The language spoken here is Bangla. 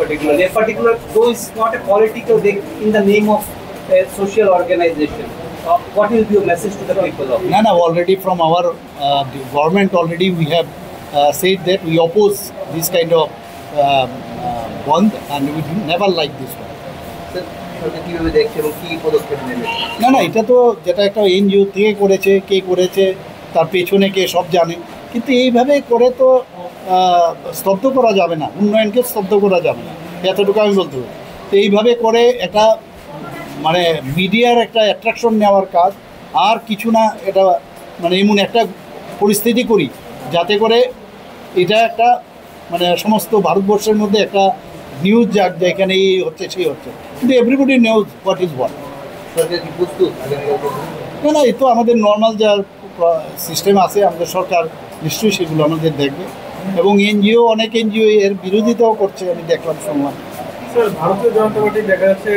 particularly. In particular, though it's not a political, they in the name of a social organization. What will be your message to the people of? No, already from our government already we have said that we oppose this kind of bond and we do never like this one. না এটা তো যেটা একটা এনজিও থেকে করেছে কে করেছে তার পেছনে কে সব জানে, কিন্তু এইভাবে করে তো স্তব্ধ করা যাবে না, উন্নয়নকে স্তব্ধ করা যাবে না, এতটুকু আমি বলতে পারি। তো এইভাবে করে একটা মানে মিডিয়ার একটা অ্যাট্রাকশন নেওয়ার কাজ আর কিছু না, এটা মানে এমন একটা পরিস্থিতি করি যাতে করে এটা একটা মানে সমস্ত ভারতবর্ষের মধ্যে একটা নিউজ যাক যে এখানে এই হচ্ছে সেই হচ্ছে, কিন্তু everybody news what is what. না এই তো আমাদের নর্মাল যা সিস্টেম আছে আমাদের সরকার নিশ্চয়ই সেগুলো আমাদের দেখবে, এবং এনজিও অনেক এনজিও এর বিরোধিতাও করছে, আমি দেখলাম শুনলাম। স্যার ভারতীয় জনতা পার্টি দেখা যাচ্ছে